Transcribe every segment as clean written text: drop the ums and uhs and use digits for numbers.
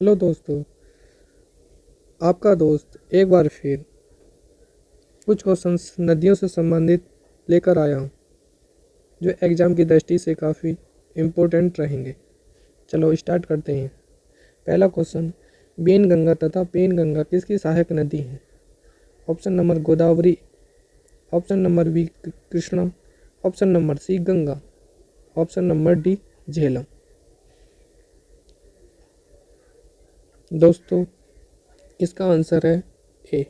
Hello दोस्तों, आपका दोस्त एक बार फिर कुछ क्वेश्चंस नदियों से संबंधित लेकर आया हूँ जो एग्ज़ाम की दृष्टि से काफ़ी इम्पोर्टेंट रहेंगे। चलो स्टार्ट करते हैं। पहला क्वेश्चन, बेनगंगा तथा पेनगंगा किसकी सहायक नदी है? Option number Godavari, option number B Krishna, option number C Ganga, option number D Jhelum. दोस्तों, इसका आंसर है ए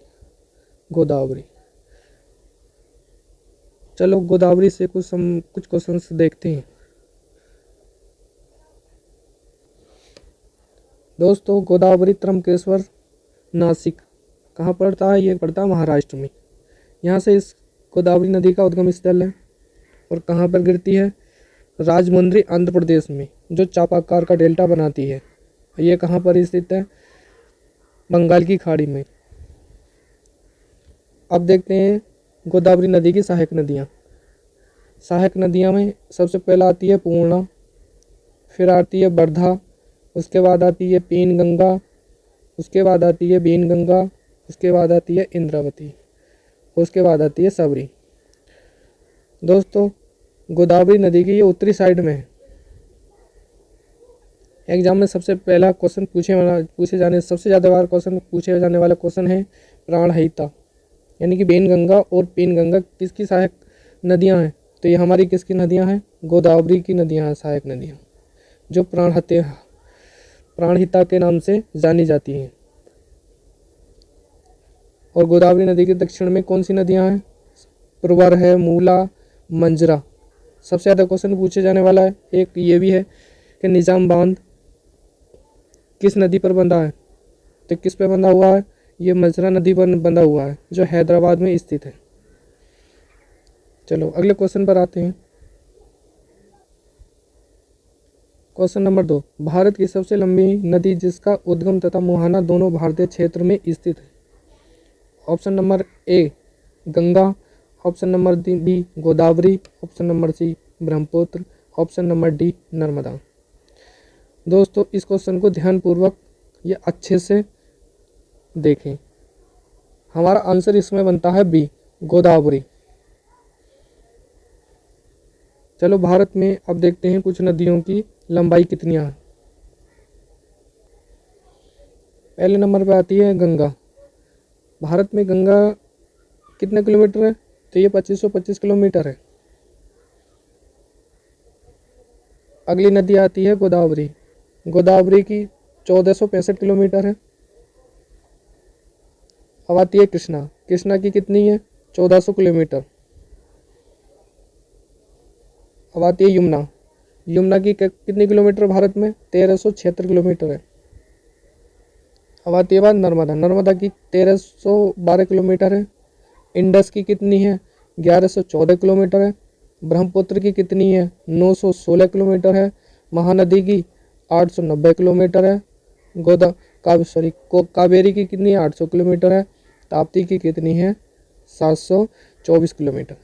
गोदावरी। चलो गोदावरी से कुछ क्वेश्चंस देखते हैं। दोस्तों, गोदावरी त्रंबकेश्वर नासिक कहाँ पड़ता है? ये पड़ता है महाराष्ट्र में। यहाँ से इस गोदावरी नदी का उद्गम स्थल है। और कहाँ पर गिरती है? राजमुंद्री आंध्र प्रदेश में, जो चापाकार का डेल्टा बनाती है। ये कहाँ पर स्थित है? बंगाल की खाड़ी में। अब देखते हैं गोदावरी नदी की सहायक नदियाँ। सहायक नदियाँ में सबसे पहला आती है पूर्णा, फिर आती है वर्धा, उसके बाद आती है पेनगंगा, उसके बाद आती है बेनगंगा, उसके बाद आती है इंद्रावती, उसके बाद आती है सबरी। दोस्तों, गोदावरी नदी की ये उत्तरी साइड में है। एग्जाम में सबसे पहला क्वेश्चन पूछे जाने सबसे ज़्यादा बार क्वेश्चन पूछे जाने वाला क्वेश्चन है प्राणहिता, यानी कि बेनगंगा और पेनगंगा किसकी सहायक नदियां हैं? तो ये हमारी किसकी नदियां हैं? गोदावरी की नदियां हैं, सहायक नदियां, जो प्राणहिता के नाम से जानी जाती हैं। और गोदावरी नदी के दक्षिण में कौन सी नदियां हैं? प्रवर है, मूला, मंजरा। सबसे ज़्यादा क्वेश्चन पूछे जाने वाला है एक ये भी है कि निजाम बांध किस नदी पर बंधा है? तो किस पे बंधा हुआ है? ये मंजरा नदी पर बंधा हुआ है, जो हैदराबाद में स्थित है। चलो अगले क्वेश्चन पर आते हैं। क्वेश्चन नंबर 2, भारत की सबसे लंबी नदी जिसका उद्गम तथा मुहाना दोनों भारतीय क्षेत्र में स्थित है। Option number A Ganga, option number B Godavari, option number C Brahmaputra, option number D Narmada. दोस्तों, इस क्वेश्चन को ध्यानपूर्वक या अच्छे से देखें। हमारा आंसर इसमें बनता है बी गोदावरी। चलो भारत में अब देखते हैं कुछ नदियों की लंबाई कितनी है। पहले नंबर पे आती है गंगा। भारत में गंगा कितने किलोमीटर है? तो ये 2525 किलोमीटर है। अगली नदी आती है गोदावरी। गोदावरी की 1465 किलोमीटर है। अब आती है कृष्णा। कृष्णा की कितनी है? 1400 किलोमीटर। अब आती है यमुना। यमुना की कितनी किलोमीटर भारत में? 1376 किलोमीटर है। अब आती है बात नर्मदा। नर्मदा की 1312 किलोमीटर है। इंडस की कितनी है? 1114 किलोमीटर है। ब्रह्मपुत्र की कितनी है? 916 किलोमीटर है। महानदी की 890 किलोमीटर है। कावेरी की कितनी है? 800 किलोमीटर है। ताप्ती की कितनी है? 724 किलोमीटर।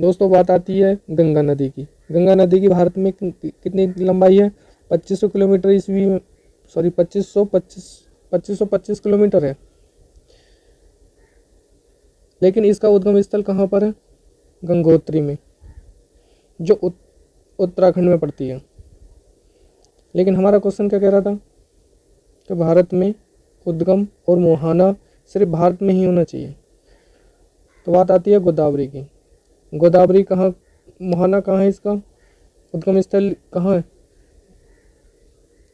दोस्तों, बात आती है गंगा नदी की। गंगा नदी की भारत में कितनी लंबाई है? 2500 किलोमीटर ईस्वी में, सॉरी 2525 किलोमीटर है। लेकिन इसका उद्गम स्थल कहाँ पर है? गंगोत्री में, जो उत्तराखंड में पड़ती है। लेकिन हमारा क्वेश्चन क्या कह रहा था कि भारत में उद्गम और मुहाना सिर्फ भारत में ही होना चाहिए। तो बात आती है गोदावरी की। गोदावरी कहाँ, मुहाना कहाँ है? इसका उद्गम स्थल कहाँ है?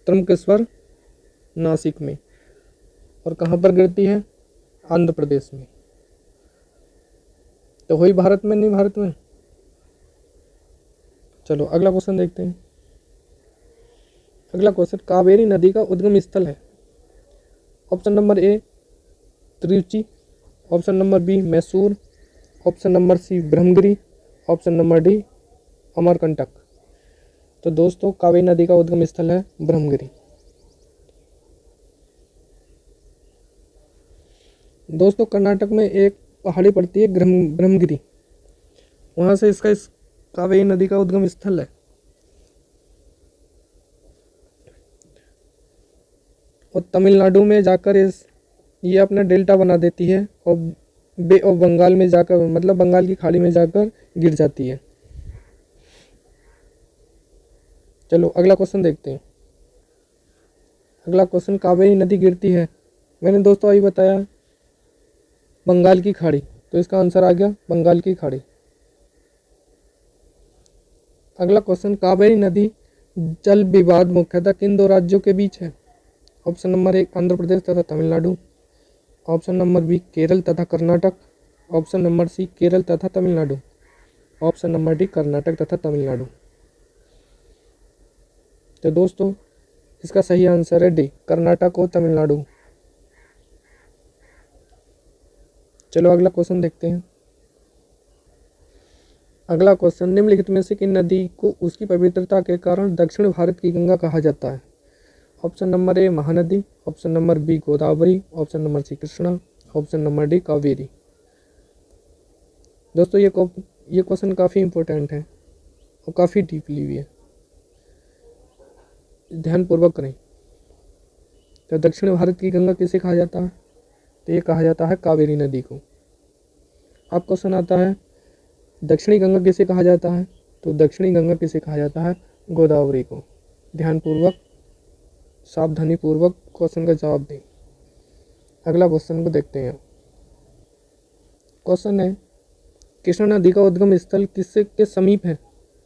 त्रंबकेश्वर नासिक में। और कहाँ पर गिरती है? आंध्र प्रदेश में। तो वही भारत में, नहीं भारत में। चलो अगला क्वेश्चन देखते हैं। अगला क्वेश्चन, कावेरी नदी का उद्गम स्थल है। Option number A Trichy, option number B Mysore, option number C Brahmagiri, option number D Amarkantak. तो दोस्तों, कावेरी नदी का उद्गम स्थल है ब्रह्मगिरी। दोस्तों, कर्नाटक में एक पहाड़ी पड़ती है ब्रह्मगिरी, वहाँ से इसका कावेरी नदी का उद्गम स्थल है। और तमिलनाडु में जाकर ये अपना डेल्टा बना देती है और बे ऑफ बंगाल में जाकर, मतलब बंगाल की खाड़ी में जाकर गिर जाती है। चलो अगला क्वेश्चन देखते हैं। अगला क्वेश्चन, कावेरी नदी गिरती है, मैंने दोस्तों अभी बताया बंगाल की खाड़ी, तो इसका आंसर आ गया बंगाल की खाड़ी। अगला क्वेश्चन, कावेरी नदी जल विवाद मुख्यतः किन दो राज्यों के बीच है? ऑप्शन नंबर 1 आंध्र प्रदेश तथा Tamil Nadu, option number B Kerala तथा Karnataka, option number C Kerala तथा Tamil Nadu, option number D Karnataka तथा तमिलनाडु। तो दोस्तों इसका सही आंसर है डी, कर्नाटक और तमिलनाडु। चलो अगला क्वेश्चन देखते हैं। अगला क्वेश्चन, निम्नलिखित में से किन नदी को उसकी पवित्रता के कारण दक्षिण भारत की गंगा कहा जाता है? Option number A Mahanadi, option number B Godavari, option number C Krishna, option number D Kaveri. दोस्तों ये क्वेश्चन काफ़ी इंपॉर्टेंट है और काफ़ी डीपली भी है, ध्यानपूर्वक करें। तो दक्षिण भारत की गंगा किसे कहा जाता है? तो ये कहा जाता है कावेरी नदी को। अब क्वेश्चन आता है दक्षिणी गंगा किसे कहा जाता है? तो दक्षिणी गंगा किसे कहा जाता है? गोदावरी को। ध्यानपूर्वक सावधानी पूर्वक क्वेश्चन का जवाब दें। अगला क्वेश्चन को देखते हैं। क्वेश्चन है, कृष्णा नदी का उद्गम स्थल किससे के समीप है?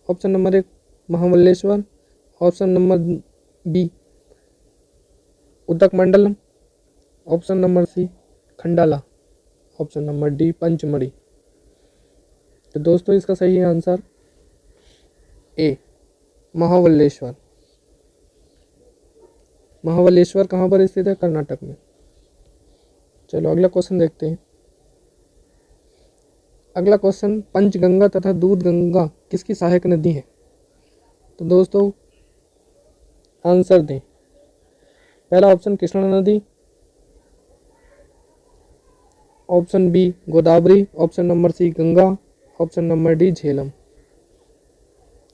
Option number 1 Mahabaleshwar, option number B Udhagamandalam, option number C Khandala, option number D Pachmarhi. तो दोस्तों इसका सही आंसर ए महाबलेश्वर। महाबलेश्वर कहाँ पर स्थित है? कर्नाटक में। चलो अगला क्वेश्चन देखते हैं। अगला क्वेश्चन, पंचगंगा तथा दूधगंगा किसकी सहायक नदी है? तो दोस्तों आंसर दें। पहला ऑप्शन कृष्णा नदी, option B Godavari, option number C Ganga, option number D Jhelum.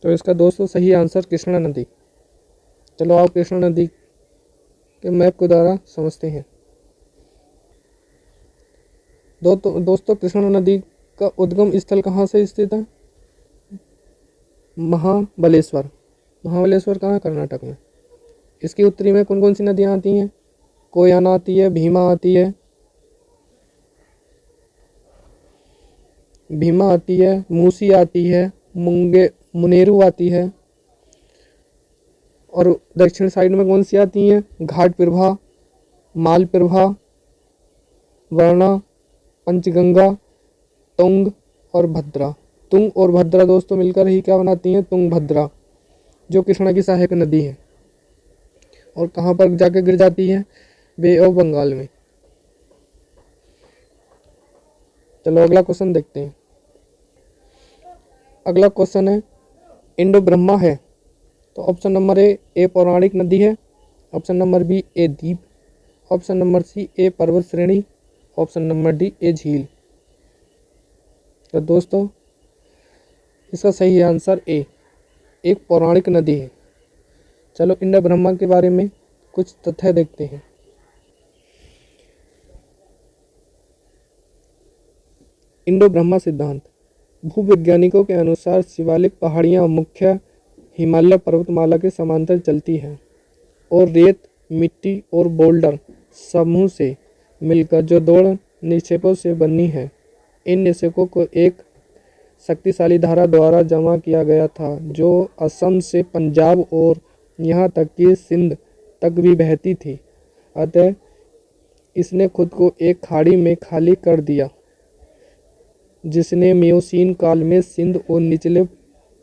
तो इसका दोस्तों सही आंसर कृष्णा नदी। चलो आप कृष्णा नदी के मैप के द्वारा समझते हैं। दोस्तों कृष्णा नदी का उद्गम स्थल कहाँ से स्थित है? महाबलेश्वर। महाबलेश्वर कहाँ है? कर्नाटक में। इसकी उत्तरी में कौन कौन सी नदियाँ आती हैं? कोयना आती है, भीमा आती है, मूसी आती है, मुनेरू आती है, और दक्षिण साइड में कौन सी आती हैं? घाट प्रभा, माल प्रभा, वर्णा, पंचगंगा, तुंग और भद्रा। तुंग और भद्रा दोस्तों मिलकर ही क्या बनाती हैं? तुंग भद्रा, जो कृष्णा की सहायक नदी है। और कहाँ पर जाकर गिर जाती है? बे ऑफ बंगाल में। चलो अगला क्वेश्चन देखते हैं। अगला क्वेश्चन है, इंडो ब्रह्मा है, तो ऑप्शन नंबर ए पौराणिक नदी है, ऑप्शन नंबर बी ए द्वीप, ऑप्शन नंबर सी ए पर्वत श्रेणी, ऑप्शन नंबर डी ए झील। तो दोस्तों इसका सही आंसर ए एक पौराणिक नदी है। चलो इंडो ब्रह्मा के बारे में कुछ तथ्य देखते हैं। इंडो ब्रह्मा सिद्धांत, भूवैज्ञानिकों के अनुसार शिवालिक पहाड़ियाँ मुख्य हिमालय पर्वतमाला के समांतर चलती हैं और रेत, मिट्टी और बोल्डर समूह से मिलकर जो दो निक्षेपों से बनी है। इन निक्षेपों को एक शक्तिशाली धारा द्वारा जमा किया गया था जो असम से पंजाब और यहाँ तक कि सिंध तक भी बहती थी। अतः इसने खुद को एक खाड़ी में खाली कर दिया जिसने मियोसीन काल में सिंध और निचले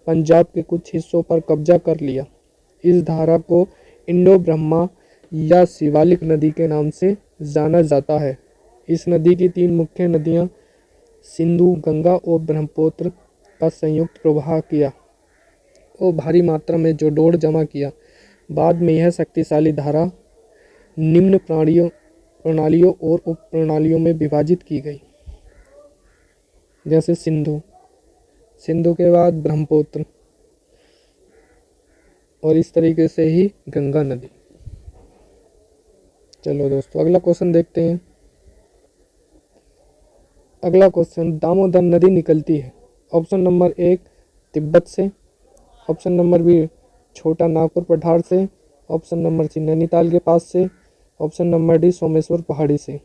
पंजाब के कुछ हिस्सों पर कब्जा कर लिया। इस धारा को इंडो ब्रह्मा या शिवालिक नदी के नाम से जाना जाता है। इस नदी की 3 मुख्य नदियाँ सिंधु, गंगा और ब्रह्मपुत्र का संयुक्त प्रवाह किया और भारी मात्रा में जोड़तोड़ जमा किया। बाद में यह शक्तिशाली धारा निम्न प्रणालियों और उप प्रणालियों में विभाजित की गई, जैसे सिंधु के बाद ब्रह्मपुत्र और इस तरीके से ही गंगा नदी। चलो दोस्तों अगला क्वेश्चन देखते हैं। अगला क्वेश्चन, दामोदर नदी निकलती है ऑप्शन नंबर 1 तिब्बत से, ऑप्शन नंबर बी छोटा नागपुर पठार से, ऑप्शन नंबर सी नैनीताल के पास से, ऑप्शन नंबर डी सोमेश्वर पहाड़ी से।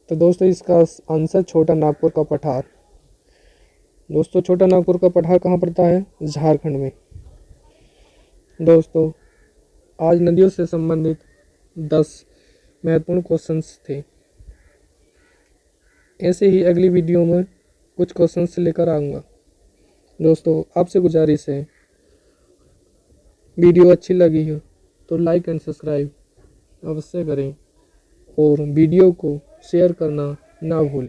तो दोस्तों इसका आंसर छोटा नागपुर का पठार। दोस्तों छोटा नागपुर का पठार कहाँ पड़ता है? झारखंड में। दोस्तों आज नदियों से संबंधित 10 महत्वपूर्ण क्वेश्चंस थे। ऐसे ही अगली वीडियो में कुछ क्वेश्चंस लेकर आऊँगा। दोस्तों आपसे गुजारिश है, वीडियो अच्छी लगी हो तो लाइक एंड सब्सक्राइब अवश्य करें और वीडियो को शेयर करना ना भूलें।